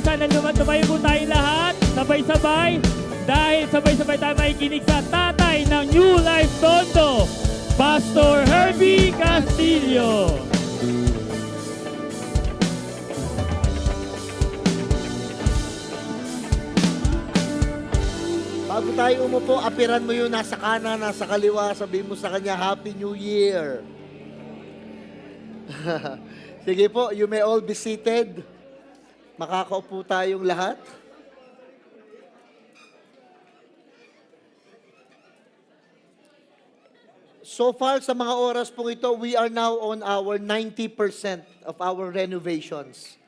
sana tumayo po tayong lahat, sabay-sabay, dahil sabay-sabay tayo makikinig sa tatay ng New Life Tondo, Pastor Herbie Castillo. Bago tayo umupo, apiran mo yung nasa kanan, nasa kaliwa, sabihin mo sa kanya, Happy New Year. Sige po, you may all be seated. Makakaupo tayong lahat. So far sa mga oras po ito, we are now on our 90% of our renovations.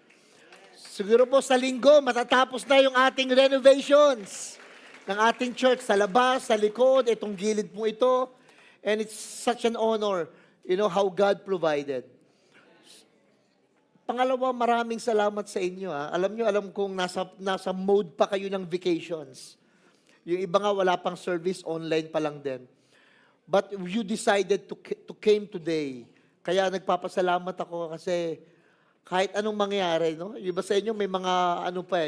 Siguro po sa linggo, matatapos na yung ating renovations ng ating church sa labas, sa likod, itong gilid po ito. And it's such an honor, how God provided. Pangalawa, maraming salamat sa inyo. Alam kong nasa mode pa kayo ng vacations. Yung iba nga wala pang service, online pa lang din. But you decided to came today. Kaya nagpapasalamat ako kasi kahit anong mangyari, no? Yung iba sa inyo may mga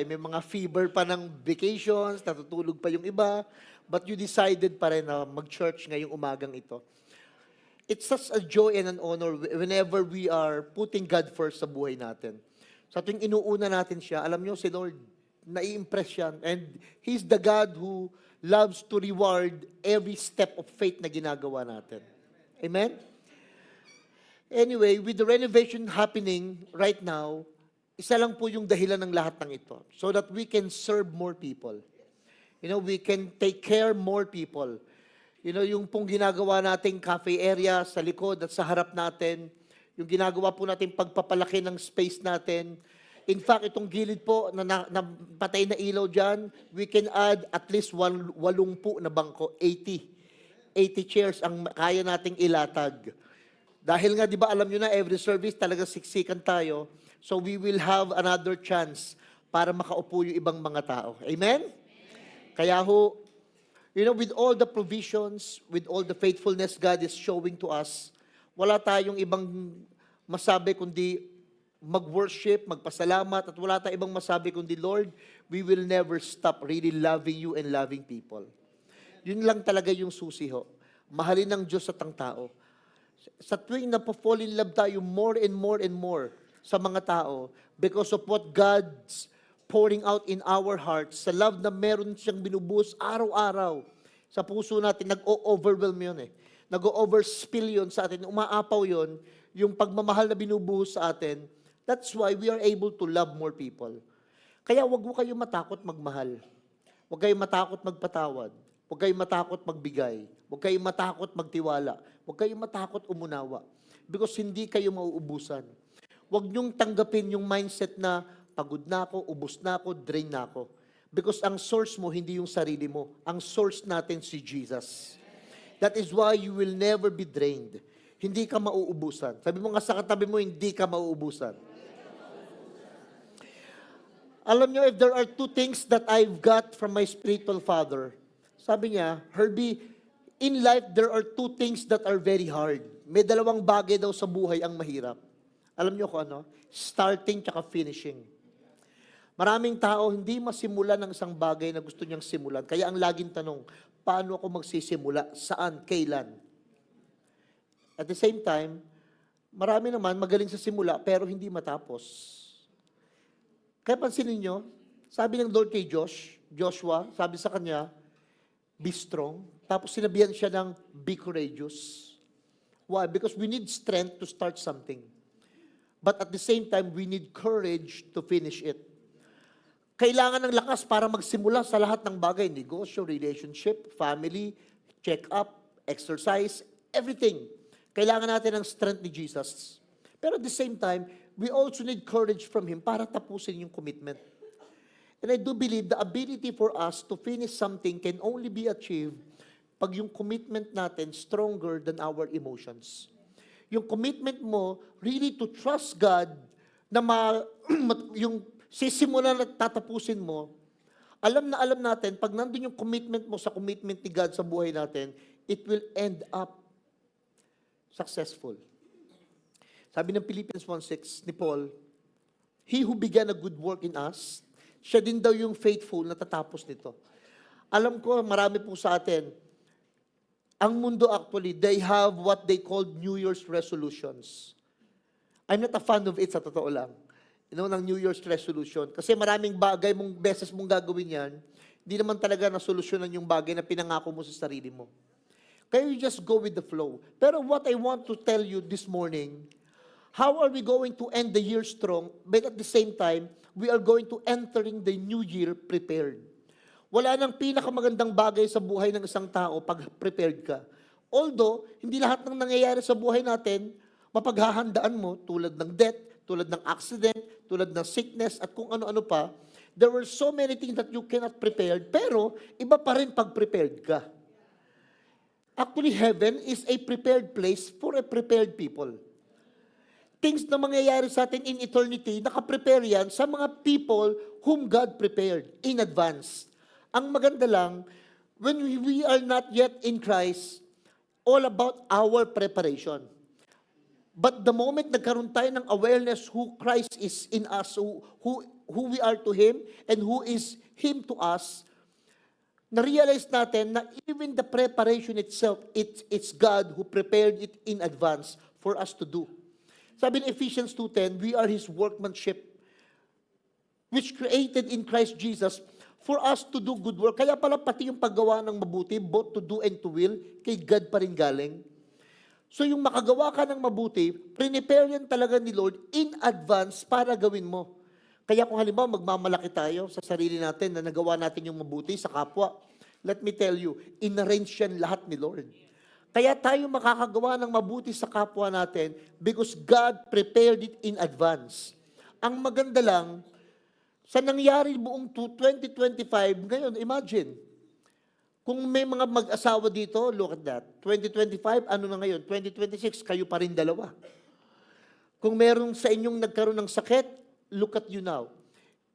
may mga fever pa ng vacations, natutulog pa yung iba, but you decided pa rin na mag-church ngayong umagang ito. It's such a joy and an honor whenever we are putting God first sa buhay natin. Sa tuwing inuuna natin siya, alam nyo, si Lord, nai-impress yan. And He's the God who loves to reward every step of faith na ginagawa natin. Amen? Anyway, with the renovation happening right now, isa lang po yung dahilan ng lahat ng ito. So that we can serve more people. We can take care more people. Yung pong ginagawa nating cafe area sa likod at sa harap natin, yung ginagawa po nating pagpapalaki ng space natin. In fact, itong gilid po na patay na ilaw dyan, we can add at least 80 na bangko, 80 chairs ang kaya nating ilatag. Dahil nga, di ba, alam nyo na, every service talaga siksikan tayo, so we will have another chance para makaupo yung ibang mga tao. Amen? Kaya with all the provisions, with all the faithfulness God is showing to us, wala tayong ibang masabi kundi mag-worship, magpasalamat, at wala tayong ibang masabi kundi, Lord, we will never stop really loving you and loving people. Yun lang talaga yung susi ho. Mahalin ng Diyos at ang tao. Sa tuwing na-fall in love tayo more and more and more sa mga tao because of what God's pouring out in our hearts, sa love na meron siyang binubuhos araw-araw sa puso natin, nag-o-overwhelm yun Nag-o-overspill yun sa atin, umaapaw yun, yung pagmamahal na binubuhos sa atin. That's why we are able to love more people. Kaya wag mo kayong matakot magmahal. Wag kayong matakot magpatawad. Wag kayong matakot magbigay. Wag kayong matakot magtiwala. Wag kayong matakot umunawa. Because hindi kayo mauubusan. Wag niyong tanggapin yung mindset na pagod na ako, ubos na ako, drain na ako. Because ang source mo, hindi yung sarili mo. Ang source natin si Jesus. That is why you will never be drained. Hindi ka mauubusan. Sabi mo nga sa katabi mo, hindi ka mauubusan. Alam nyo, if there are two things that I've got from my spiritual father, sabi niya, Herbie, in life, there are two things that are very hard. May dalawang bagay daw sa buhay ang mahirap. Alam nyo kung ano? Starting tsaka finishing. Maraming tao hindi masimulan ng isang bagay na gusto niyang simulan. Kaya ang laging tanong, paano ako magsisimula? Saan? Kailan? At the same time, marami naman magaling sa simula pero hindi matapos. Kaya pansinin nyo, sabi ng Lord kay Joshua, sabi sa kanya, be strong. Tapos sinabihan siya ng be courageous. Why? Because we need strength to start something. But at the same time, we need courage to finish it. Kailangan ng lakas para magsimula sa lahat ng bagay. Negosyo, relationship, family, check-up, exercise, everything. Kailangan natin ng strength ni Jesus. Pero at the same time, we also need courage from Him para tapusin yung commitment. And I do believe the ability for us to finish something can only be achieved pag yung commitment natin stronger than our emotions. Yung commitment mo really to trust God na yung sisimulan at tatapusin mo, alam natin, pag nandun yung commitment mo sa commitment ni God sa buhay natin, it will end up successful. Sabi ng Philippians 1:6 ni Paul, He who began a good work in us siya din daw yung faithful na tatapos nito. Alam ko, marami po sa atin, ang mundo actually, they have what they call New Year's resolutions. I'm not a fan of it, sa totoo lang. Ng New Year's resolution. Kasi maraming bagay beses mong gagawin yan, hindi naman talaga nasolusyonan yung bagay na pinangako mo sa sarili mo. Kaya you just go with the flow. Pero what I want to tell you this morning, how are we going to end the year strong, but at the same time, we are going to entering the new year prepared. Wala nang pinakamagandang bagay sa buhay ng isang tao pag prepared ka. Although, hindi lahat ng nangyayari sa buhay natin, mapaghahandaan mo tulad ng death, tulad ng accident, tulad ng sickness, at kung ano-ano pa. There were so many things that you cannot prepare, pero iba pa rin pag prepared ka. Actually, heaven is a prepared place for a prepared people. Things na mangyayari sa atin in eternity, nakaprepare yan sa mga people whom God prepared in advance. Ang maganda lang, when we are not yet in Christ, all about our preparation. But the moment nagkaroon tayo ng awareness who Christ is in us, who we are to Him, and who is Him to us, na-realize natin na even the preparation itself, it's God who prepared it in advance for us to do. Sabi in Ephesians 2:10, we are His workmanship, which created in Christ Jesus for us to do good work. Kaya pala pati yung paggawa ng mabuti, both to do and to will, kay God pa rin galing. So yung makagawa ka ng mabuti, prepare yan talaga ni Lord in advance para gawin mo. Kaya kung halimbawa magmamalaki tayo sa sarili natin na nagawa natin yung mabuti sa kapwa, let me tell you, inarrange yan lahat ni Lord. Kaya tayo makakagawa ng mabuti sa kapwa natin because God prepared it in advance. Ang maganda lang, sa nangyari buong 2025, ngayon, imagine, kung may mga mag-asawa dito, look at that. 2025, ano na ngayon? 2026, kayo pa rin dalawa. Kung meron sa inyong nagkaroon ng sakit, look at you now.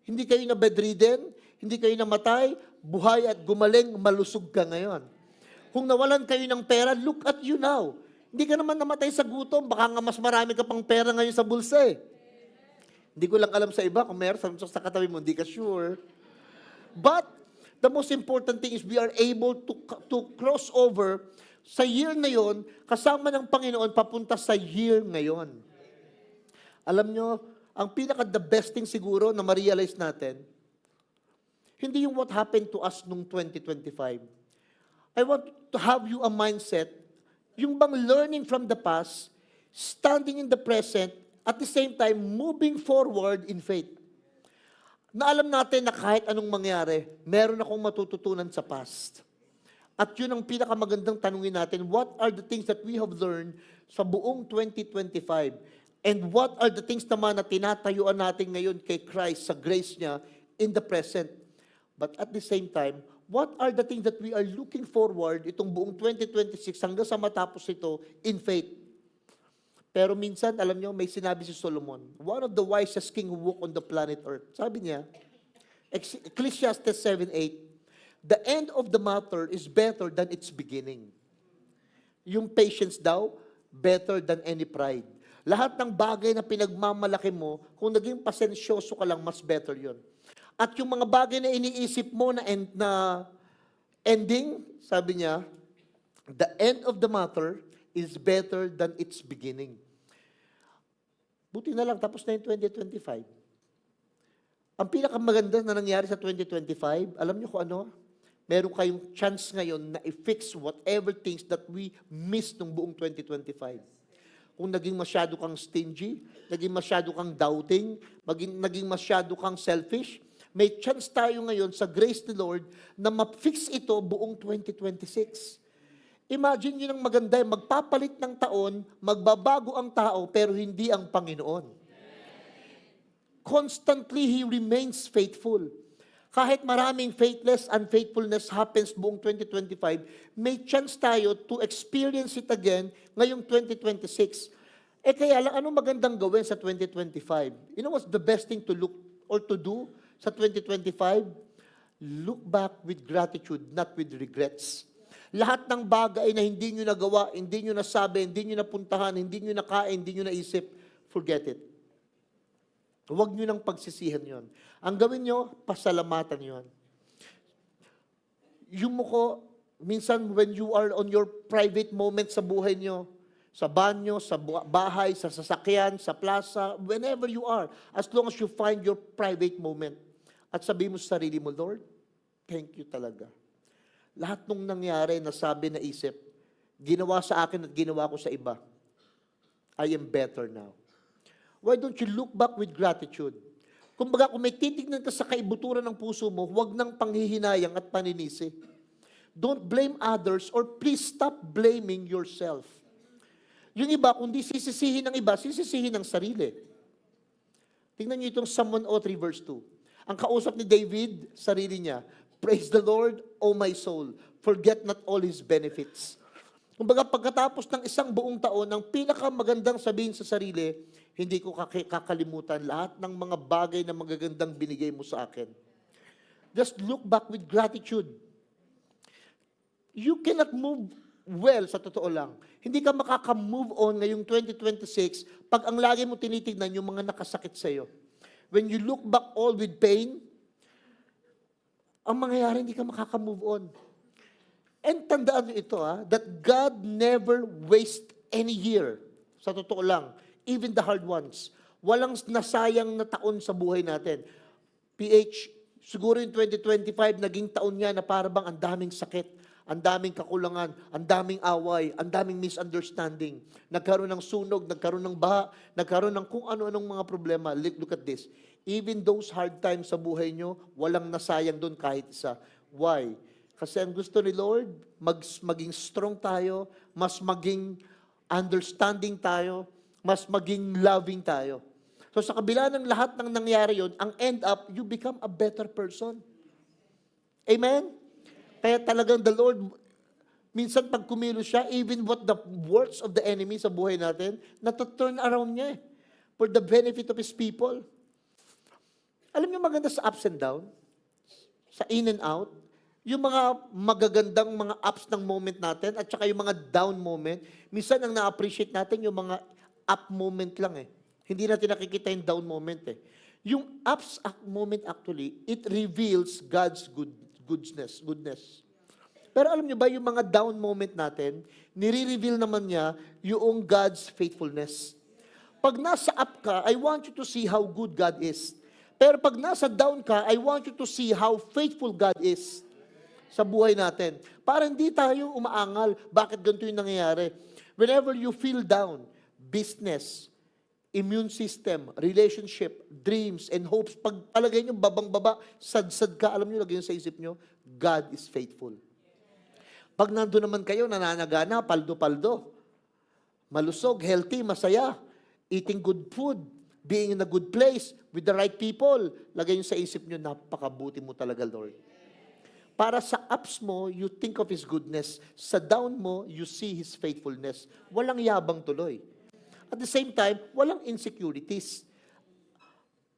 Hindi kayo na bedridden, hindi kayo namatay, buhay at gumaling, malusog ka ngayon. Kung nawalan kayo ng pera, look at you now. Hindi ka naman namatay sa gutom, baka nga mas marami ka pang pera ngayon sa bulsa eh. Hindi ko lang alam sa iba, kung meron sa katabi mo, hindi ka sure. But, the most important thing is we are able to cross over sa year na yon, kasama ng Panginoon, papunta sa year ngayon. Alam nyo, ang pinaka-the best thing siguro na ma-realize natin, hindi yung what happened to us nung 2025. I want to have you a mindset, yung bang learning from the past, standing in the present, at the same time, moving forward in faith. Na alam natin na kahit anong mangyari, meron akong matututunan sa past. At yun ang pinakamagandang tanungin natin, what are the things that we have learned sa buong 2025? And what are the things naman na tinatayuan natin ngayon kay Christ sa grace niya in the present? But at the same time, what are the things that we are looking forward itong buong 2026 hanggang sa matapos ito in faith? Pero minsan, alam nyo, may sinabi si Solomon, one of the wisest king who walked on the planet Earth. Sabi niya, Ecclesiastes 7:8, the end of the matter is better than its beginning. Yung patience daw, better than any pride. Lahat ng bagay na pinagmamalaki mo, kung naging pasensyoso ka lang, mas better yon. At yung mga bagay na iniisip mo na ending, sabi niya, the end of the matter is better than its beginning. Buti na lang, tapos na yung 2025. Ang pinakamaganda na nangyari sa 2025, alam niyo kung ano? Meron kayong chance ngayon na i-fix whatever things that we missed nung buong 2025. Kung naging masyado kang stingy, naging masyado kang doubting, naging masyado kang selfish, may chance tayo ngayon sa grace ni Lord na ma-fix ito buong 2026. Imagine yun ang maganda, magpapalit ng taon, magbabago ang tao, pero hindi ang Panginoon. Constantly, He remains faithful. Kahit maraming faithless, unfaithfulness happens buong 2025, may chance tayo to experience it again ngayong 2026. Kaya lang, ano magandang gawin sa 2025? You know what's the best thing to look or to do sa 2025? Look back with gratitude, not with regrets. Lahat ng bagay na hindi nyo nagawa, hindi nyo nasabi, hindi nyo napuntahan, hindi nyo nakain, hindi nyo naisip, forget it. Huwag nyo nang pagsisihan yon. Ang gawin nyo, pasalamatan yon. Yung muko, minsan when you are on your private moment sa buhay nyo, sa banyo, sa bahay, sa sasakyan, sa plaza, whenever you are, as long as you find your private moment, at sabihin mo sa sarili mo, Lord, thank you talaga. Lahat nung nangyari, nasabi, naisip, ginawa sa akin at ginawa ko sa iba, I am better now. Why don't you look back with gratitude? Kumbaga, kung may titignan ka sa kaibuturan ng puso mo, huwag nang panghihinayang at paninisi. Don't blame others or please stop blaming yourself. Yung iba, kung di sisisihin ng iba, sisisihin ng sarili. Tingnan niyo itong Psalm 103 verse 2. Ang kausap ni David, sarili niya, praise the Lord, O my soul, forget not all His benefits. Kumbaga, pagkatapos ng isang buong taon, ang pinakamagandang sabihin sa sarili, hindi ko kakalimutan lahat ng mga bagay na magagandang binigay mo sa akin. Just look back with gratitude. You cannot move well, sa totoo lang. Hindi ka makaka-move on ngayong 2026 pag ang lagi mo tinitignan yung mga nakasakit sa iyo. When you look back all with pain, ang mangyayari, hindi ka makaka-move on. And tandaan nyo ito, that God never wastes any year. Sa totoo lang, even the hard ones. Walang nasayang na taon sa buhay natin. PH, siguro yung 2025, naging taon niya na parang ang daming sakit, ang daming kakulangan, ang daming away, ang daming misunderstanding. Nagkaroon ng sunog, nagkaroon ng baha, nagkaroon ng kung ano-anong mga problema. Look at this. Even those hard times sa buhay nyo, walang nasayang doon kahit isa. Why? Kasi ang gusto ni Lord, maging strong tayo, mas maging understanding tayo, mas maging loving tayo. So sa kabila ng lahat ng nangyari yon, ang end up, you become a better person. Amen? Kaya talagang the Lord, minsan pag kumilos siya, even what the works of the enemy sa buhay natin, nata-turn around niya for the benefit of His people. Alam niyo maganda sa ups and down, sa in and out, yung mga magagandang mga ups ng moment natin at saka yung mga down moment, minsan ang na-appreciate natin yung mga up moment lang Hindi natin nakikita yung down moment Yung ups moment actually, it reveals God's goodness. Pero alam niyo ba, yung mga down moment natin, nire-reveal naman niya yung God's faithfulness. Pag nasa up ka, I want you to see how good God is. Pero pag nasa down ka, I want you to see how faithful God is sa buhay natin. Para hindi tayo umaangal. Bakit ganito yung nangyayari? Whenever you feel down, business, immune system, relationship, dreams, and hopes, pag palagay nyo babang-baba, sad-sad ka, alam nyo, lagay nyo sa isip nyo, God is faithful. Pag nandun naman kayo, nananagana, paldo-paldo, malusog, healthy, masaya, eating good food, being in a good place, with the right people, lagay nyo sa isip nyo, napakabuti mo talaga, Lord. Para sa ups mo, you think of His goodness. Sa down mo, you see His faithfulness. Walang yabang tuloy. At the same time, walang insecurities.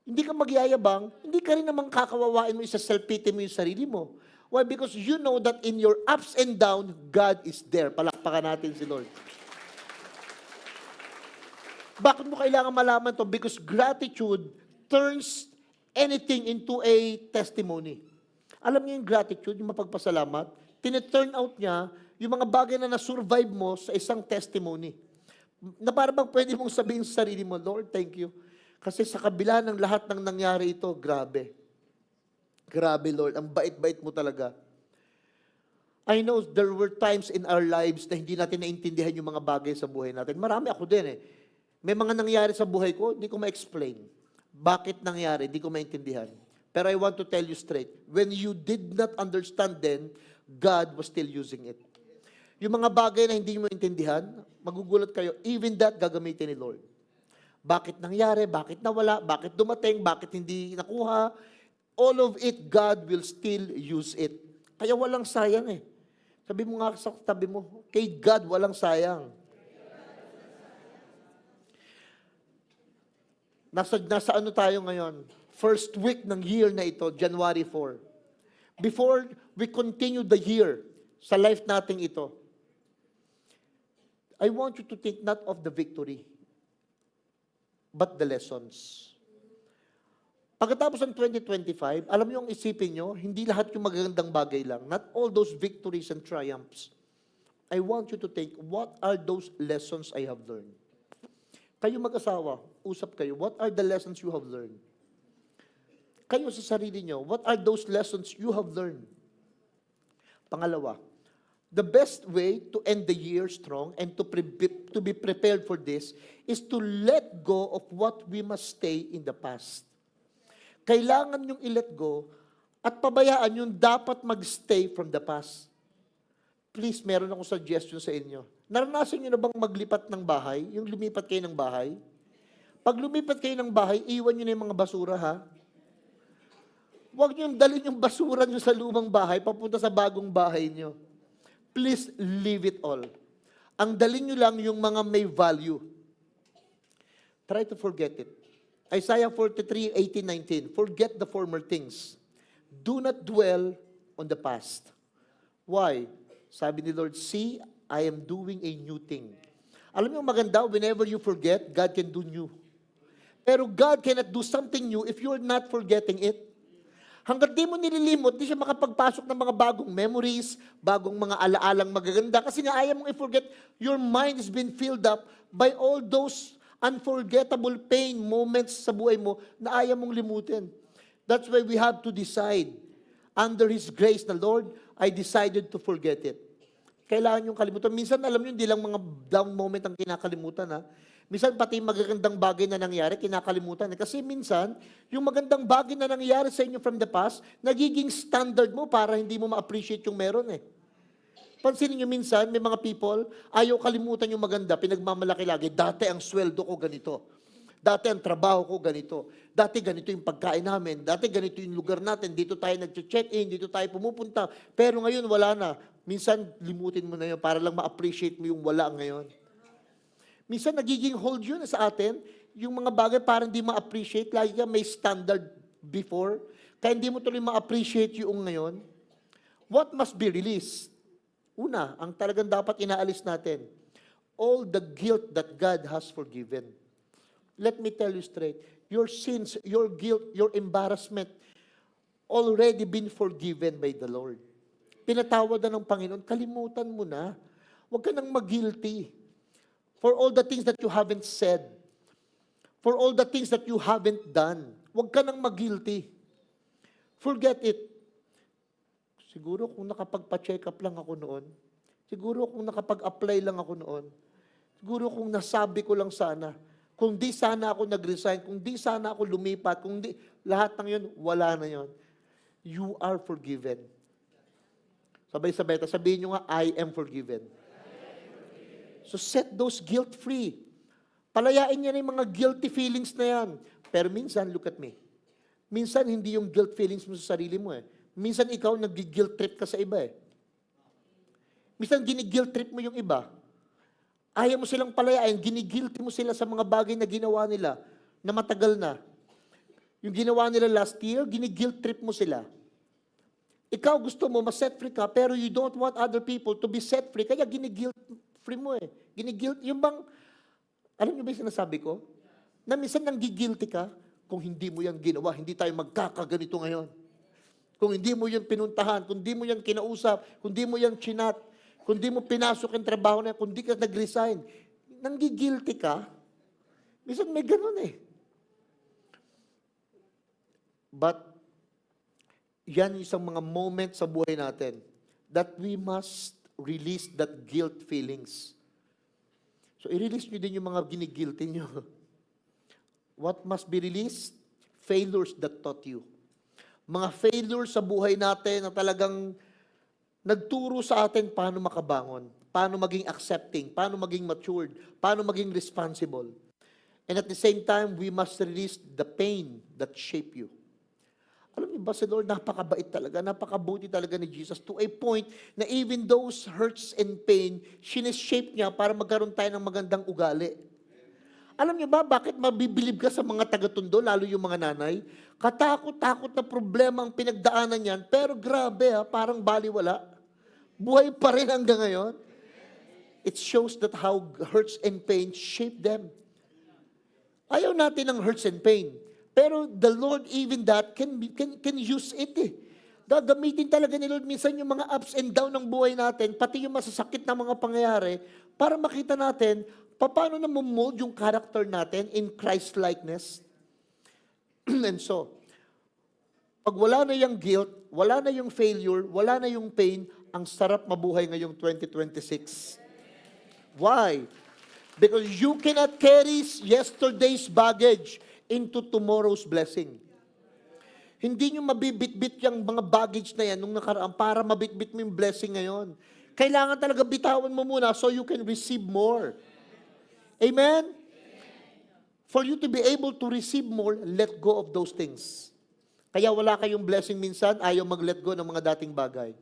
Hindi ka magyayabang, hindi ka rin naman kakawawain mo, isa-self-pity mo yung sarili mo. Why? Because you know that in your ups and downs, God is there. Palakpakan natin si Lord. Bakit mo kailangan malaman to? Because gratitude turns anything into a testimony. Alam niyo yung gratitude, yung mapagpasalamat, tine-turn out niya yung mga bagay na na-survive mo sa isang testimony. Na parang pwede mong sabihin sa sarili mo, Lord, thank you. Kasi sa kabila ng lahat ng nangyari ito, grabe. Grabe, Lord. Ang bait-bait mo talaga. I know there were times in our lives na hindi natin naintindihan yung mga bagay sa buhay natin. Marami ako din May mga nangyari sa buhay ko, hindi ko ma-explain. Bakit nangyari, hindi ko maintindihan. Pero I want to tell you straight, when you did not understand then, God was still using it. Yung mga bagay na hindi mo intindihan, magugulat kayo, even that gagamitin ni Lord. Bakit nangyari? Bakit nawala? Bakit dumating? Bakit hindi nakuha? All of it, God will still use it. Kaya walang sayang Sabi mo nga sa tabi mo, kay God walang sayang. Nasa ano tayo ngayon? First week ng year na ito, January 4. Before we continue the year sa life nating ito, I want you to think not of the victory, but the lessons. Pagkatapos ng 2025, alam niyo ang isipin niyo, hindi lahat yung magagandang bagay lang. Not all those victories and triumphs. I want you to think, what are those lessons I have learned? Kayo mag-asawa, usap kayo, what are the lessons you have learned? Kayo sa sarili niyo, what are those lessons you have learned? Pangalawa, the best way to end the year strong and to be prepared for this is to let go of what we must stay in the past. Kailangan yung i-let go at pabayaan yung dapat mag-stay from the past. Please, meron akong suggestion sa inyo. Naranasan nyo na bang maglipat ng bahay? Yung lumipat kayo ng bahay? Pag lumipat kayo ng bahay, iwan nyo na yung mga basura, ha? Huwag nyo dalhin yung basura nyo sa lumang bahay, papunta sa bagong bahay nyo. Please, leave it all. Ang dalhin nyo lang yung mga may value. Try to forget it. Isaiah 43, 18, 19. Forget the former things. Do not dwell on the past. Why? Sabi ni Lord, see, I am doing a new thing. Alam niyo maganda, whenever you forget, God can do new. Pero God cannot do something new if you're not forgetting it. Hanggat di mo nililimot, di siya makapagpasok ng mga bagong memories, bagong mga alaalang magaganda. Kasi nga ayaw mong i-forget, your mind has been filled up by all those unforgettable pain moments sa buhay mo na ayaw mong limutin. That's why we have to decide. Under His grace na, Lord, I decided to forget it. Kailangan yung kalimutan. Minsan, alam nyo, hindi lang mga down moment ang kinakalimutan, ha? Minsan, pati magagandang bagay na nangyari, kinakalimutan. Kasi minsan, yung magandang bagay na nangyari sa inyo from the past, nagiging standard mo para hindi mo ma-appreciate yung meron, eh. Pansinin nyo minsan, may mga people, ayaw kalimutan yung maganda, pinagmamalaki lagi, dati ang sweldo ko ganito. Dati ang trabaho ko ganito. Dati ganito yung pagkain namin. Dati ganito yung lugar natin. Dito tayo nag-check-in, dito tayo pumupunta. Pero ngayon, wala na. Minsan, limutin mo na yun para lang ma-appreciate mo yung wala ngayon. Minsan, nagiging hold yun sa atin. Yung mga bagay parang hindi ma-appreciate. Lagi ka may standard before. Kaya hindi mo tuloy ma-appreciate yung ngayon. What must be released? Una, ang talagang dapat inaalis natin, all the guilt that God has forgiven. Let me tell you straight, your sins, your guilt, your embarrassment, already been forgiven by the Lord. Pinatawad na ng Panginoon, kalimutan mo na. Huwag ka nang mag-guilty. For all the things that you haven't said, for all the things that you haven't done, huwag ka nang mag-guilty. Forget it. Siguro kung nakapagpa-check up lang ako noon, siguro kung nakapag-apply lang ako noon, siguro kung nasabi ko lang sana, kung di sana ako nag-resign, kung di sana ako lumipat, kung di, lahat ng yun, wala na yun. You are forgiven. Sabay-sabay, sabihin nyo nga, I am forgiven. So set those guilt free. Palayain niya na yung mga guilty feelings na yan. Pero minsan, look at me. Minsan, hindi yung guilt feelings mo sa sarili mo, eh. Minsan ikaw nag-guilt trip ka sa iba, eh. Minsan gini-guilt trip mo yung iba. Ayaw mo silang palayain, gini-guilty mo sila sa mga bagay na ginawa nila na matagal na. Yung ginawa nila last year, gini-guilt trip mo sila. Ikaw gusto mo ma-set free ka, pero you don't want other people to be set free, kaya gini-guilt free mo, eh. Gini-guilt, yung bang, alam niyo ba yung sinasabi ko? Na minsan nang-guilty ka, kung hindi mo yan ginawa, hindi tayo magkakaganito ngayon. Kung hindi mo yan pinuntahan, kung hindi mo yan kinausap, kung hindi mo yan chinat, kung hindi mo pinasok yung trabaho na yan, kung hindi ka nag-resign, nanggigilty ka, minsan may ganun, eh. But, yan isang mga moment sa buhay natin that we must release that guilt feelings. So, i-release nyo din yung mga ginigilty nyo. What must be released? Failures that taught you. Mga failures sa buhay natin na talagang nagturo sa atin paano makabangon, paano maging accepting, paano maging matured, paano maging responsible. And at the same time, we must release the pain that shape you. Alam niyo ba, si Lord, napakabait talaga, napakabuti talaga ni Jesus to a point na even those hurts and pain, sineshape niya para magkaroon tayo ng magandang ugali. Alam niyo ba, bakit mabibilib ka sa mga taga-Tondo, lalo yung mga nanay? Katakot-takot na problema ang pinagdaanan niyan, pero grabe ha, parang baliwala. Buhay pa rin hanggang ngayon. It shows that how hurts and pain shape them. Ayaw natin ng hurts and pain. Pero the Lord, even that, can use it eh. Gagamitin talaga ni Lord minsan yung mga ups and down ng buhay natin, pati yung masasakit na mga pangyayari, para makita natin, paano na mold yung character natin in Christ-likeness. And so, pag wala na yung guilt, wala na yung failure, wala na yung pain, ang sarap mabuhay ngayong 2026. Why? Because you cannot carry yesterday's baggage into tomorrow's blessing. Hindi nyo mabibitbit yung mga baggage na yan nung nakaraan para mabitbit mo yung blessing ngayon. Kailangan talaga bitawan mo muna so you can receive more. Amen? For you to be able to receive more, let go of those things. Kaya wala kayong blessing minsan, ayaw mag-let go ng mga dating bagay.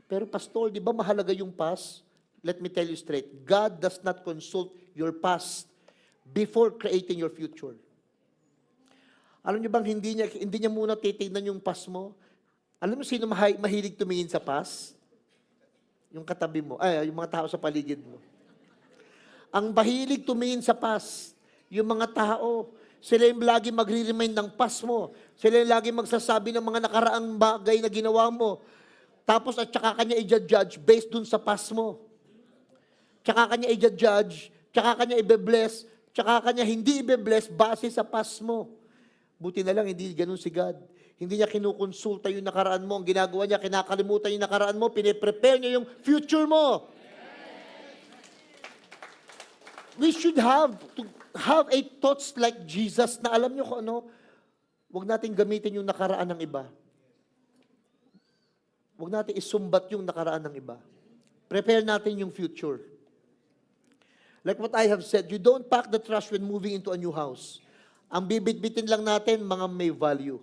Pero pastor, di ba mahalaga yung past? Let me tell you straight, God does not consult your past before creating your future. Alam niyo bang hindi niya muna titignan yung past mo? Alam mo sino mahilig tumingin sa past? Yung katabi mo, yung mga tao sa paligid mo. Ang mahilig tumingin sa past, yung mga tao, sila yung lagi magre-remind ng past mo. Sila yung lagi magsasabi ng mga nakaraang bagay na ginawa mo. Tapos at saka kanya i-judge based dun sa past mo. Tsaka kanya i-judge, tsaka kanya i-bless, tsaka kanya hindi i-bless base sa past mo. Buti na lang, hindi ganun si God. Hindi niya kinukonsulta yung nakaraan mo. Ang ginagawa niya, kinakalimutan yung nakaraan mo, piniprepare niya yung future mo. We should have a thoughts like Jesus na alam niyo kung ano, huwag natin gamitin yung nakaraan ng iba. Huwag natin isumbat yung nakaraan ng iba. Prepare natin yung future. Like what I have said, you don't pack the trash when moving into a new house. Ang bibit-bitin lang natin, mga may value.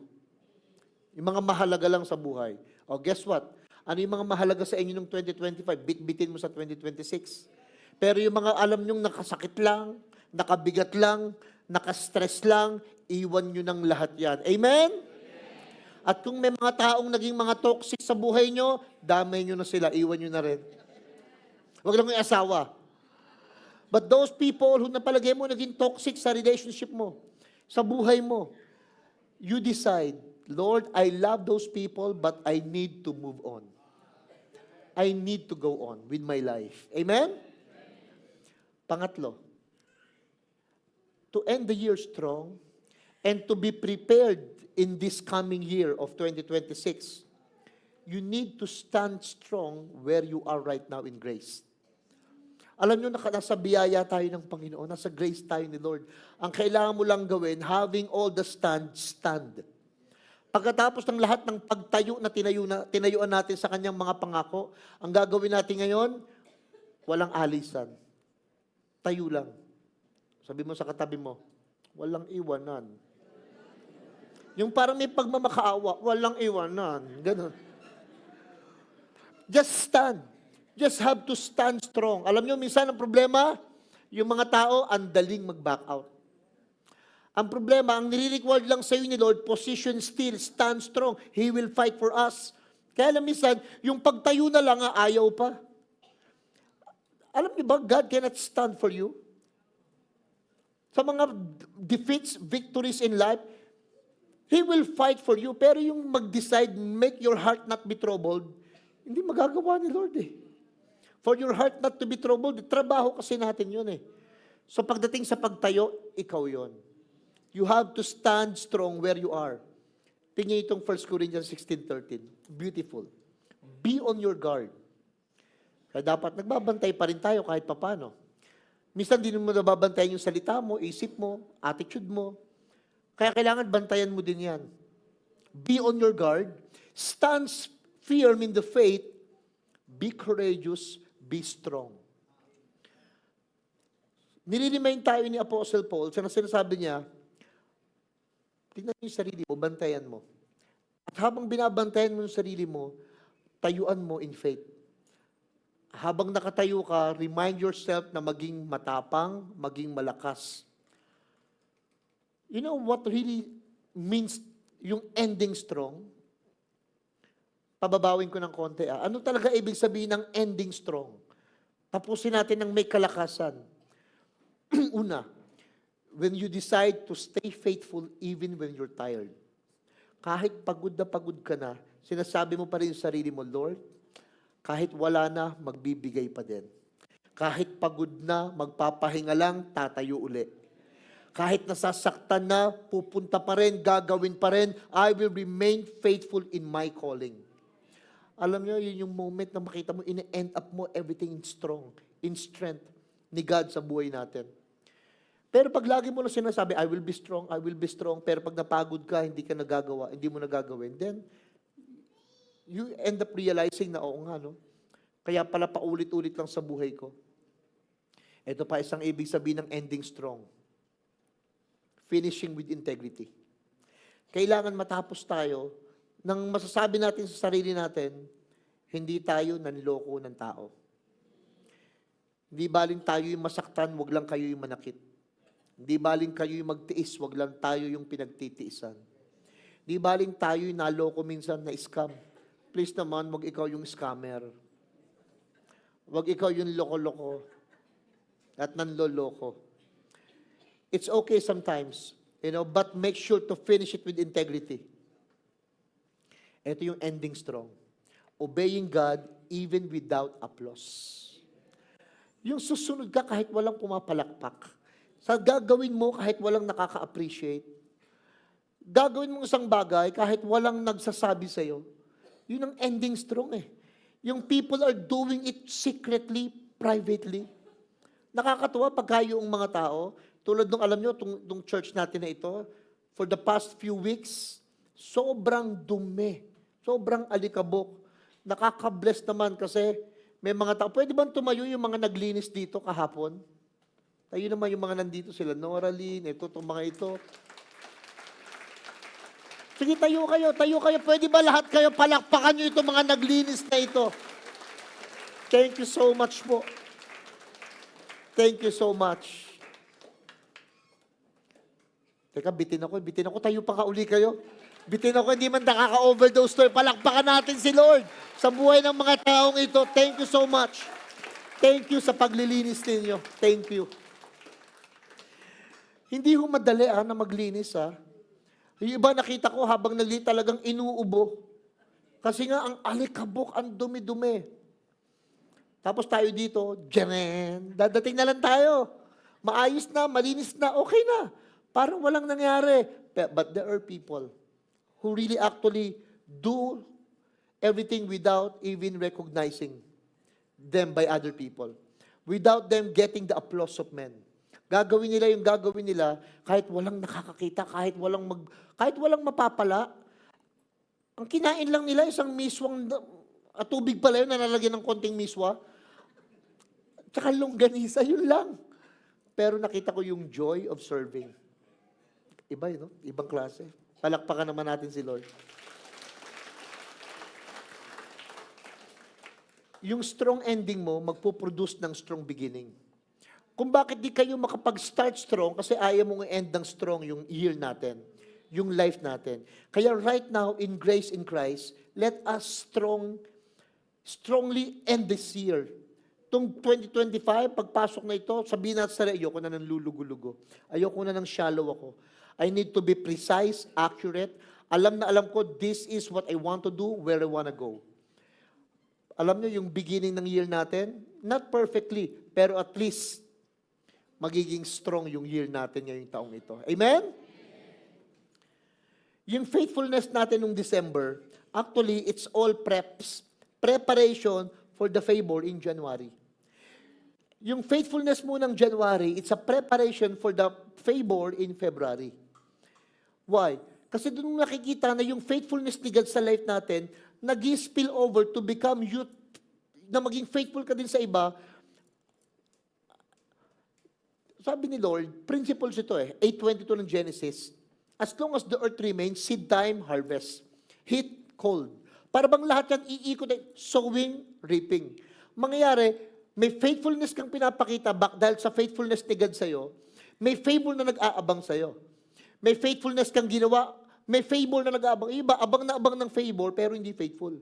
Yung mga mahalaga lang sa buhay. O guess what? Ano yung mga mahalaga sa inyo ng 2025? Bit-bitin mo sa 2026. Pero yung mga alam nyong nakasakit lang, nakabigat lang, nakastress lang, iwan nyo ng lahat yan. Amen? At kung may mga taong naging mga toxic sa buhay nyo, damay nyo na sila, iwan nyo na rin. Huwag lang yung asawa. But those people who napalagay mo naging toxic sa relationship mo, sa buhay mo, you decide, Lord, I love those people, but I need to move on. I need to go on with my life. Amen? Pangatlo, to end the year strong and to be prepared in this coming year of 2026, you need to stand strong where you are right now in grace. Alam nyo, nasa biyaya tayo ng Panginoon, nasa grace tayo ni Lord. Ang kailangan mo lang gawin, having all the stand. Pagkatapos ng lahat ng pagtayo na tinayuan natin sa kanyang mga pangako, ang gagawin natin ngayon, walang alisan. Tayo lang. Sabi mo sa katabi mo, walang iwanan. Yung parang may pagmamakaawa, walang iwanan. Ganun. Just stand. Just have to stand strong. Alam nyo, minsan ang problema, yung mga tao, ang daling mag-back out. Ang problema, ang nire-required lang sa iyo ni Lord, position still, stand strong. He will fight for us. Kaya alam minsan, yung pagtayo na lang, ayaw pa. Alam niyo ba, God cannot stand for you. Sa mga defeats, victories in life, He will fight for you. Pero yung mag-decide, make your heart not be troubled, hindi magagawa ni Lord eh. For your heart not to be troubled, trabaho kasi natin yun eh. So pagdating sa pagtayo, ikaw yon. You have to stand strong where you are. Tingnan itong 1 Corinthians 16:13. Beautiful. Be on your guard. Kaya dapat nagbabantay pa rin tayo kahit papano. Minsan din mo nababantayan yung salita mo, isip mo, attitude mo. Kaya kailangan bantayan mo din yan. Be on your guard. Stand firm in the faith. Be courageous. Be strong. Nire-remind tayo ni Apostle Paul sa sinasabi niya, tingnan mo yung sarili mo, bantayan mo. At habang binabantayan mo yung sarili mo, tayuan mo in faith. Habang nakatayo ka, remind yourself na maging matapang, maging malakas. You know what really means yung ending strong? Pababawin ko ng konti. Ano talaga ibig sabihin ng ending strong? Tapusin natin ng may kalakasan. Una, when you decide to stay faithful even when you're tired. Kahit pagod na pagod ka na, sinasabi mo pa rin sa sarili mo, Lord, kahit wala na, magbibigay pa din. Kahit pagod na, magpapahinga lang, tatayo uli. Kahit nasasaktan na, pupunta pa rin, gagawin pa rin, I will remain faithful in my calling. Alam niyo, yun yung moment na makita mo, in-end up mo everything in strong, in strength ni God sa buhay natin. Pero pag lagi mo na sinasabi, I will be strong, pero pag napagod ka, hindi ka nagagawa, hindi mo nagagawin, then, you end up realizing na, oo nga, no? Kaya pala paulit-ulit lang sa buhay ko. Ito pa isang ibig sabihin ng ending strong. Finishing with integrity. Kailangan matapos tayo nang masasabi natin sa sarili natin, hindi tayo nanloko ng tao. Hindi baling tayo yung masaktan, wag lang kayo yung manakit. Hindi baling kayo yung magtiis, wag lang tayo yung pinagtitiisan. Hindi baling tayo yung naloko minsan na scam. Please naman, wag ikaw yung scammer. Wag ikaw yung loko-loko at nanloloko. It's okay sometimes, but make sure to finish it with integrity. Ito yung ending strong. Obeying God even without applause. Yung susunod ka kahit walang pumapalakpak. Sa gagawin mo kahit walang nakaka-appreciate. Gagawin mo isang bagay kahit walang nagsasabi sa'yo. Yun ang ending strong eh. Yung people are doing it secretly, privately. Nakakatuwa pagka yung mga tao, tulad nung alam nyo, tong church natin na ito, for the past few weeks, sobrang dumi, sobrang alikabok. Nakaka-bless naman kasi may mga tao. Pwede bang tumayo yung mga naglinis dito kahapon? Tayo naman yung mga nandito sila, Noraline, itong mga ito. Sige, tayo kayo. Pwede ba lahat kayo palakpakan nyo itong mga naglinis na ito? Thank you so much po. Thank you so much. Teka, bitin ako. Tayo pa kauli kayo. Bitin ako, hindi man nakaka-overdose to. Palakpakan natin si Lord sa buhay ng mga taong ito. Thank you so much. Thank you sa paglilinis ninyo. Thank you. Hindi ho madali na maglinis Yung iba nakita ko habang naglinis talagang inuubo. Kasi nga ang alikabok, ang dumi-dumi. Tapos tayo dito, dadating na lang tayo. Maayos na, malinis na, okay na. Parang walang nangyari. But there are people who really actually do everything without even recognizing them by other people. Without them getting the applause of men. Gagawin nila yung gagawin nila kahit walang nakakakita, kahit walang mapapala. Ang kinain lang nila isang miswang, tubig pala yun, nalalagyan ng konting miswa. Tsaka longganisa, yun lang. Pero nakita ko yung joy of serving. Iba yun, no? Ibang klase. Palakpakan naman natin si Lord. Yung strong ending mo, magpo-produce ng strong beginning. Kung bakit di kayo makapag-start strong, kasi ayaw mong i-end ng strong yung year natin, yung life natin. Kaya right now, in grace in Christ, let us strongly end this year. Itong 2025, pagpasok na ito, sabihin natin sa ayoko na ng lulugo-lugo. Ayoko na ng shallow ako. I need to be precise, accurate. Alam na alam ko, this is what I want to do, where I want to go. Alam nyo, yung beginning ng year natin, not perfectly, pero at least, magiging strong yung year natin ngayong taong ito. Amen? Yung faithfulness natin nung December, actually, it's all preparation for the favor in January. Yung faithfulness mo ng January, it's a preparation for the favor in February. Why? Kasi doon nakikita na yung faithfulness ni God sa life natin, nag-spill over to become youth, na maging faithful ka din sa iba. Sabi ni Lord, principles ito 8:22 ng Genesis. As long as the earth remains, seed time, harvest. Heat, cold. Para bang lahat yan iikot sowing, reaping. Mangyayari, may faithfulness kang pinapakita back dahil sa faithfulness ni God sa'yo. May favor na nag-aabang sa'yo. May faithfulness kang ginawa, may favor na nag-aabang. Iba, abang na abang ng favor, pero hindi faithful.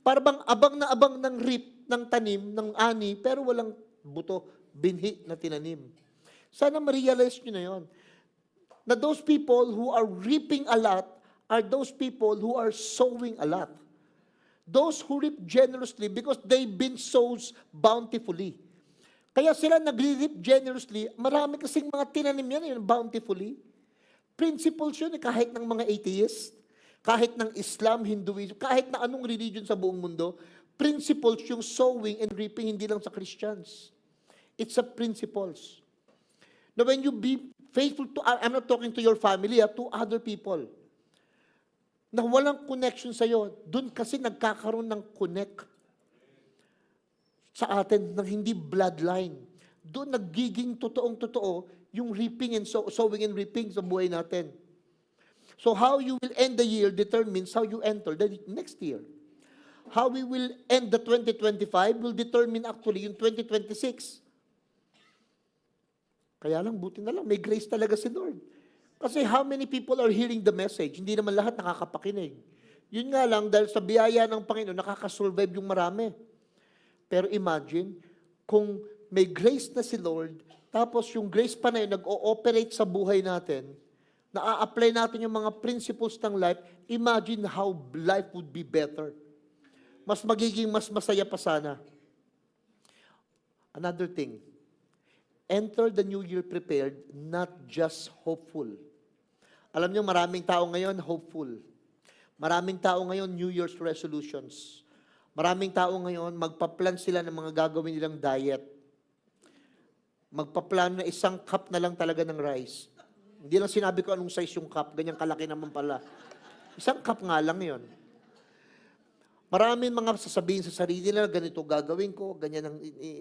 Para bang abang na abang ng reap, ng tanim, ng ani, pero walang buto, binhi na tinanim. Sana ma-realize nyo na yon. Na those people who are reaping a lot are those people who are sowing a lot. Those who reap generously because they've been sown bountifully. Kaya sila nagre-reap generously, marami kasing mga tinanim yan bountifully. Principles yun kahit ng mga atheists, kahit ng Islam, Hinduism, kahit na anong religion sa buong mundo, principles yung sowing and reaping, hindi lang sa Christians. It's a principles. Now when you be faithful to, I'm not talking to your family, to other people, na walang connection sa'yo, dun kasi nagkakaroon ng connect sa atin ng hindi bloodline. Doon nagiging totoong-totoo yung reaping and sowing and reaping sa buhay natin. So how you will end the year determines how you enter the next year. How we will end the 2025 will determine actually yung 2026. Kaya lang, buti na lang, may grace talaga si Lord. Kasi how many people are hearing the message? Hindi naman lahat nakakapakinig. Yun nga lang, dahil sa biyaya ng Panginoon, nakakasurvive yung marami. Pero imagine, kung may grace na si Lord, tapos yung grace pa na yun, nag-ooperate sa buhay natin, na-apply natin yung mga principles ng life, imagine how life would be better. Mas magiging mas masaya pa sana. Another thing, enter the new year prepared, not just hopeful. Alam niyo, maraming tao ngayon hopeful. Maraming tao ngayon New Year's resolutions. Maraming tao ngayon magpa-plan sila ng mga gagawin nilang diet. Magpa-plan na isang cup na lang talaga ng rice. Hindi lang sinabi ko anong size yung cup, ganyang kalaki naman pala. Isang cup nga lang yon. Maraming mga sasabihin sa sarili nila, ganito gagawin ko, ganyan ang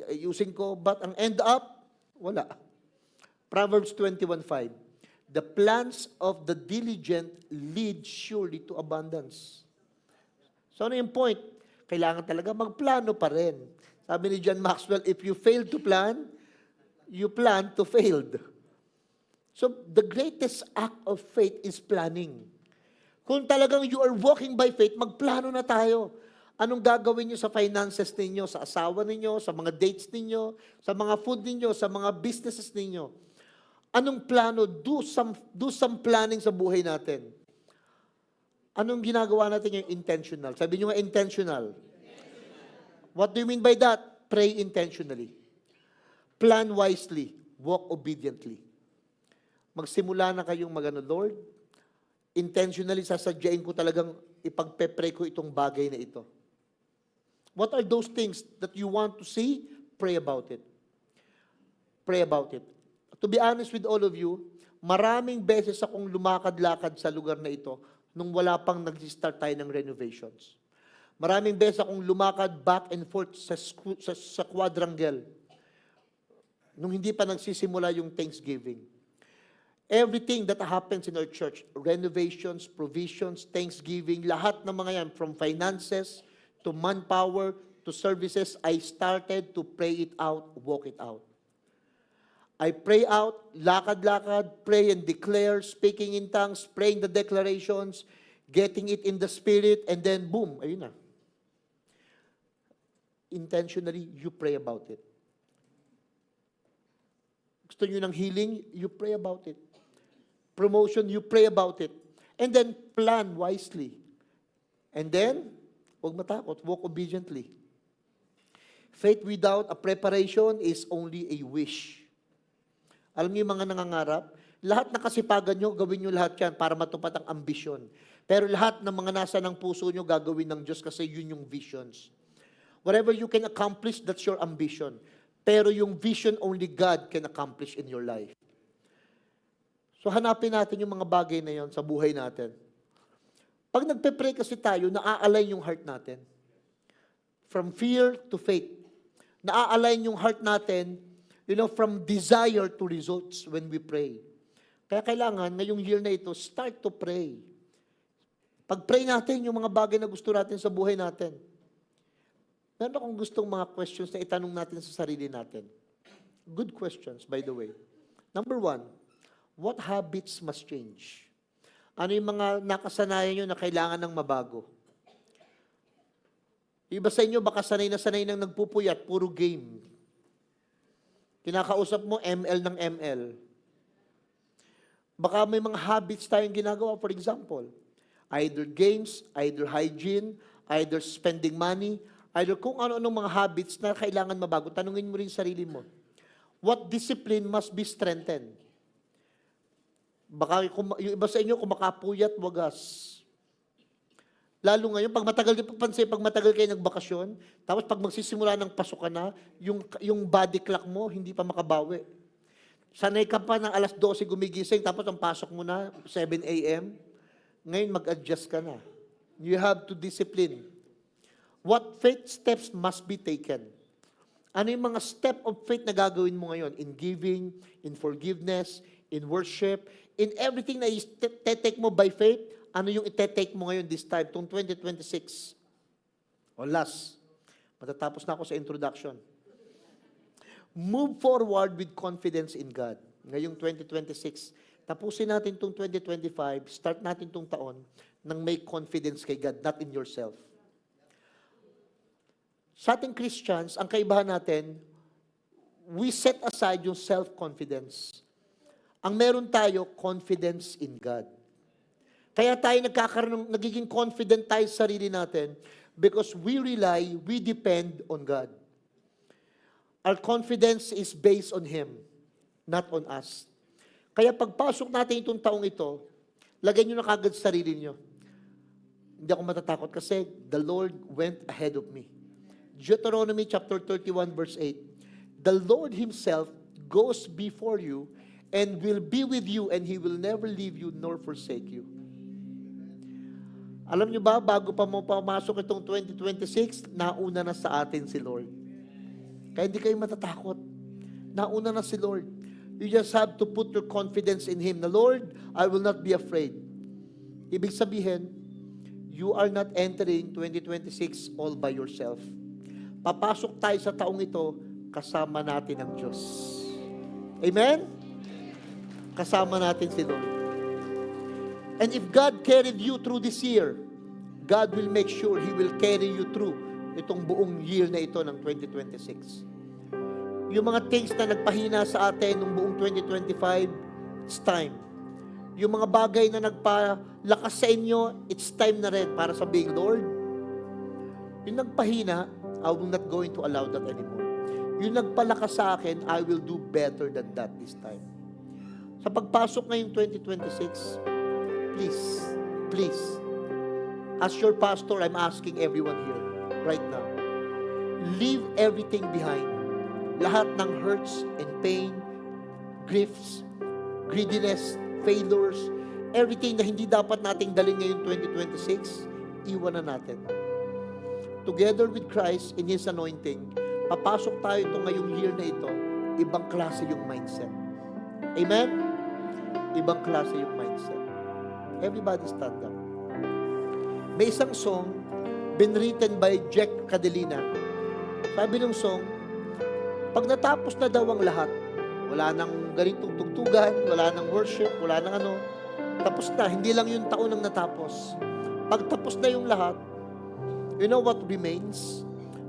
ayusin ko, but ang end up, wala. Proverbs 21:5. The plans of the diligent lead surely to abundance. So ano yung point? Kailangan talaga magplano pa rin. Sabi ni John Maxwell, if you fail to plan, you plan to fail. So the greatest act of faith is planning. Kung talagang you are walking by faith, magplano na tayo. Anong gagawin nyo sa finances ninyo, sa asawa ninyo, sa mga dates ninyo, sa mga food ninyo, sa mga businesses ninyo. Anong plano? Do some planning sa buhay natin. Anong ginagawa natin yung intentional? Sabi nyo nga intentional. What do you mean by that? Pray intentionally. Plan wisely. Walk obediently. Magsimula na kayong magano, Lord, intentionally sasadyain ko talagang ipagpe-pray ko itong bagay na ito. What are those things that you want to see? Pray about it. Pray about it. To be honest with all of you, maraming beses akong lumakad-lakad sa lugar na ito nung wala pang nag-start tayo ng renovations. Maraming beses akong lumakad back and forth sa quadrangle nung hindi pa nagsisimula yung Thanksgiving. Everything that happens in our church, renovations, provisions, Thanksgiving, lahat ng mga yan, from finances to manpower to services, I started to pray it out, walk it out. I pray out, lakad-lakad, pray and declare, speaking in tongues, praying the declarations, getting it in the spirit, and then boom, ayun na. Intentionally, you pray about it. Gusto nyo ng healing, you pray about it. Promotion, you pray about it. And then, plan wisely. And then, huwag matakot, walk obediently. Faith without a preparation is only a wish. Alam niyo yung mga nangangarap, lahat na kasipagan nyo, gawin nyo lahat yan para matupad ang ambisyon. Pero lahat ng mga nasa ng puso nyo, gagawin ng Diyos kasi yun yung visions. Whatever you can accomplish, that's your ambition. Pero yung vision, only God can accomplish in your life. So hanapin natin yung mga bagay na yon sa buhay natin. Pag nagpe-pray kasi tayo, naa-align yung heart natin. From fear to faith. Naa-align yung heart natin, from desire to results when we pray. Kaya kailangan, ngayong year na ito, start to pray. Pag-pray natin yung mga bagay na gusto natin sa buhay natin. Meron akong gustong mga questions na itanong natin sa sarili natin. Good questions, by the way. Number 1, what habits must change? Ano yung mga nakasanayan nyo na kailangan ng mabago? Iba sa inyo, baka sanay na sanay nang nagpupuyat, puro game. Kinakausap mo ML ng ML. Baka may mga habits tayong ginagawa, for example. Either games, either hygiene, either spending money, either kung ano-anong mga habits na kailangan mabago. Tanungin mo rin sarili mo. What discipline must be strengthened? Baka yung iba sa inyo kumakapuyat, wagas. Lalo ngayon, pag matagal kayo nagbakasyon, tapos pag magsisimula ng pasok ka na, yung body clock mo, hindi pa makabawi. Sanay ka pa ng alas 12 gumigising, tapos ang pasok mo na, 7 a.m., ngayon mag-adjust ka na. You have to discipline. What faith steps must be taken? Ano yung mga step of faith na gagawin mo ngayon? In giving, in forgiveness, in worship, in everything na i-take mo by faith, ano yung i-take mo ngayon this time, itong 2026? O last, matatapos na ako sa introduction. Move forward with confidence in God. Ngayong 2026, tapusin natin itong 2025, start natin itong taon, nang may confidence kay God, not in yourself. Sa ating Christians, ang kaibahan natin, we set aside yung self-confidence. Ang meron tayo, confidence in God. Kaya tayo nagiging confident tayo sa sarili natin because we depend on God. Our confidence is based on Him, not on us. Kaya pagpasok natin itong taong ito, lagyan nyo na kagad sa sarili nyo. Hindi ako matatakot kasi the Lord went ahead of me. Deuteronomy chapter 31 verse 8. The Lord Himself goes before you and will be with you and He will never leave you nor forsake you. Alam nyo ba, bago pa mo pamasok itong 2026, nauna na sa atin si Lord. Kaya hindi kayo matatakot. Nauna na si Lord. You just have to put your confidence in Him. The Lord, I will not be afraid. Ibig sabihin, you are not entering 2026 all by yourself. Papasok tayo sa taong ito, kasama natin ang Diyos. Amen? Kasama natin si Lord. And if God carried you through this year, God will make sure He will carry you through itong buong year na ito ng 2026. Yung mga things na nagpahina sa atin ng buong 2025, it's time. Yung mga bagay na nagpalakas sa inyo, it's time na rin para sabihin, Lord, yung nagpahina, I will not going to allow that anymore. Yung nagpalakas sa akin, I will do better than that this time. Sa pagpasok ngayong 2026, please, as your pastor, I'm asking everyone here, right now, leave everything behind. Lahat ng hurts and pain, griefs, greediness, failures, everything na hindi dapat nating dalhin ngayong 2026, iwan na natin. Together with Christ in His anointing, papasok tayo ito ngayong year na ito, ibang klase yung mindset. Amen? Ibang klase yung mindset. Everybody stand up. May isang song, been written by Jack Cadelina. Sabi ng song, pag natapos na daw ang lahat, wala nang ganitong tugtugan, wala nang worship, wala nang ano, tapos na, hindi lang yung taon ang natapos. Pag tapos na yung lahat, you know what remains?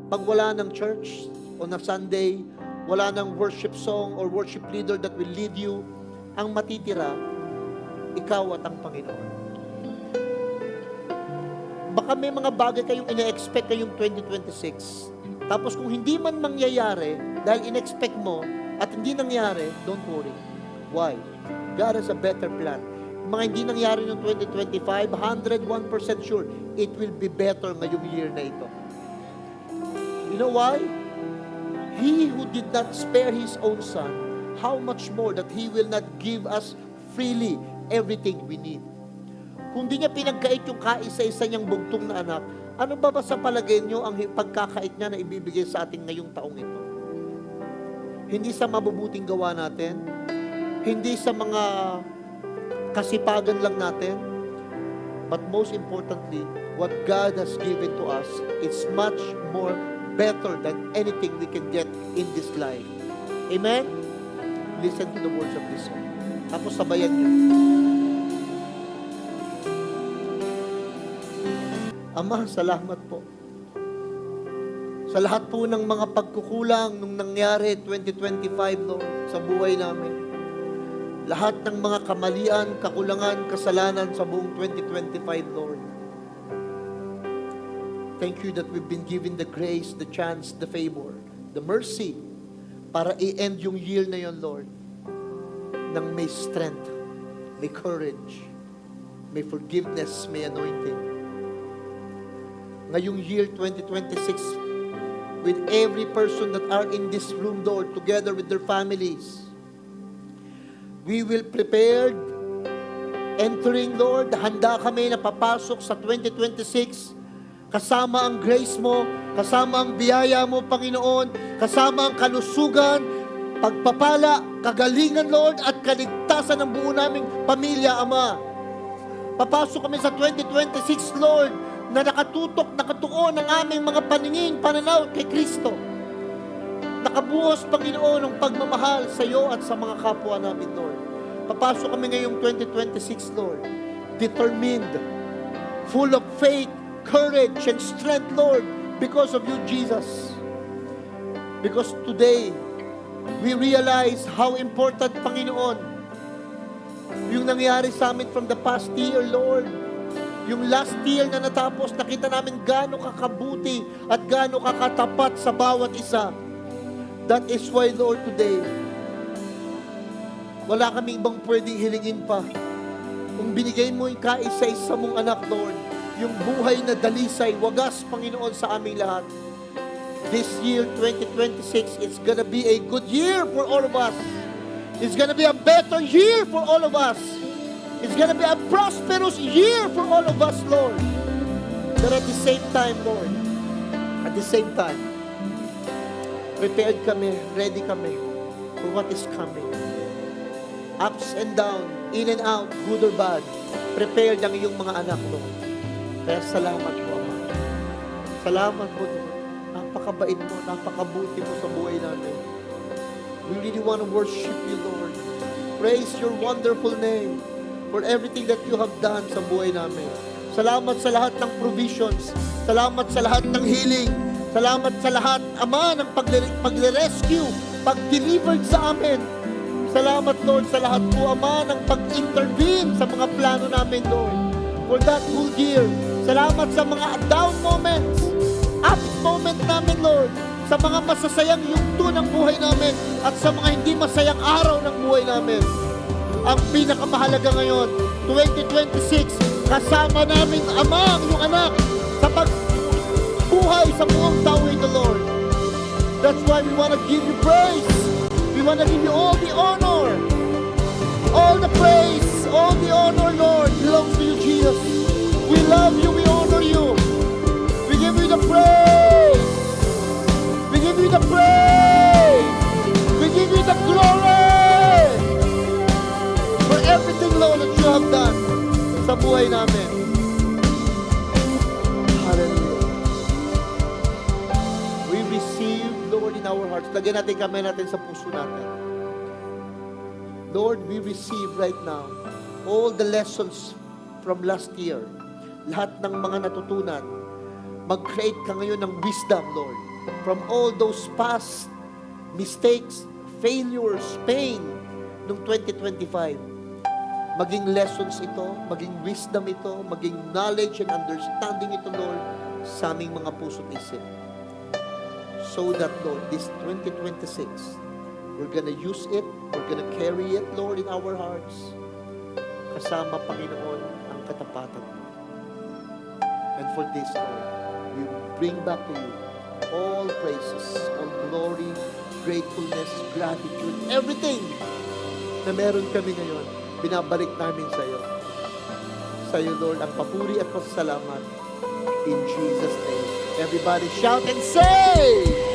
Pag wala ng church on a Sunday, wala ng worship song or worship leader that will lead you, ang matitira, ikaw at ang Panginoon. Baka may mga bagay kayong ina-expect kayong 2026. Tapos kung hindi man mangyayari, dahil in-expect mo, at hindi nangyari, don't worry. Why? God has a better plan. Mga hindi nangyari noong 2025, 101% sure, it will be better ngayong year na ito. You know why? He who did not spare His own Son, how much more that He will not give us freely everything we need. Kung di niya pinagkait yung kaisa-isa niyang bugtong na anak, ano ba sa palagay niyo ang pagkakait niya na ibibigay sa atin ngayong taong ito? Hindi sa mabubuting gawa natin, hindi sa mga kasipagan lang natin, but most importantly, what God has given to us, it's much more better than anything we can get in this life. Amen? Listen to the words of this song. Tapos sabayan niyo. Ama, salamat po Sa lahat po ng mga pagkukulang nung nangyari 2025, Lord, sa buhay namin. Lahat ng mga kamalian, kakulangan, kasalanan sa buong 2025, Lord. Thank you that we've been given the grace, the chance, the favor, the mercy para i-end yung year na yon, Lord, ng may strength, may courage, may forgiveness, may anointing. Ngayong year 2026, with every person that are in this room, Lord, together with their families, we will prepared, entering, Lord, handa kami na papasok sa 2026, kasama ang grace mo, kasama ang biyaya mo, Panginoon, kasama ang kalusugan, pagpapala, kagalingan, Lord, at kaligtasan ng buo naming pamilya, Ama. Papasok kami sa 2026, Lord, na nakatutok, nakatuon ang aming mga paningin, pananaw kay Kristo. Nakabuhos, Panginoon, ng pagmamahal sa iyo at sa mga kapwa namin, Lord. Papasok kami ngayong 2026, Lord, determined, full of faith, courage, and strength, Lord, because of you, Jesus. Because today, we realize how important, Panginoon, yung nangyari sa amin from the past year, Lord. Yung last year na natapos, nakita namin gaano kakabuti at gaano kakatapat sa bawat isa. That is why, Lord, today, wala kaming ibang pwedeng hilingin pa. Kung binigay mo yung kaisa-isa mong anak, Lord, yung buhay na dalisay, wagas, Panginoon, sa aming lahat. This year, 2026, it's gonna be a good year for all of us. It's gonna be a better year for all of us. It's gonna be a prosperous year for all of us, Lord. But at the same time, Lord, at the same time, prepared kami, ready kami for what is coming. Ups and down, in and out, good or bad, prepared ang iyong mga anak, Lord. Kaya salamat po, Ama. Salamat po, Lord. Napakabait mo, napakabuti mo sa buhay namin. We really want to worship you, Lord. Praise your wonderful name for everything that you have done sa buhay namin. Salamat sa lahat ng provisions. Salamat sa lahat ng healing. Salamat sa lahat, Ama, ng pag-rescue, pag-delivered sa amin. Salamat, Lord, sa lahat po, Ama, ng pag-intervene sa mga plano namin, Lord. For that whole year. Salamat sa mga down moments, up moment namin, Lord. Sa mga masasayang yugto ng buhay namin at sa mga hindi masayang araw ng buhay namin. Ang pinakamahalaga ngayon, 2026, kasama namin, Ama, ang iyong anak sa pagbuhay sa buong tao ito, Lord. That's why we want to give you praise. We want to give you all the honor. All the praise, all the honor, Lord, belongs to you, Jesus. We love you, we honor you. We give you the praise. We give you the praise. We give you the glory for everything, Lord, that you have done sa buhay namin. Hallelujah. We receive, Lord, in our hearts. Lagyan natin kamay natin sa puso natin. Lord, we receive right now all the lessons from last year. Lahat ng mga natutunan. Mag-create ka ngayon ng wisdom, Lord. From all those past mistakes, failures, pain noong 2025. Maging lessons ito, maging wisdom ito, maging knowledge and understanding ito, Lord, sa aming mga puso't isip. So that, Lord, this 2026, we're gonna use it, we're gonna carry it, Lord, in our hearts. Kasama, Panginoon, ang katapatan mo. And for this, Lord, we bring back to you all praises, all glory, gratefulness, gratitude, everything na meron kami ngayon, binabalik namin sa iyo. Sa iyo, Lord, ang papuri at pasasalamat. In Jesus' name. Everybody shout and say!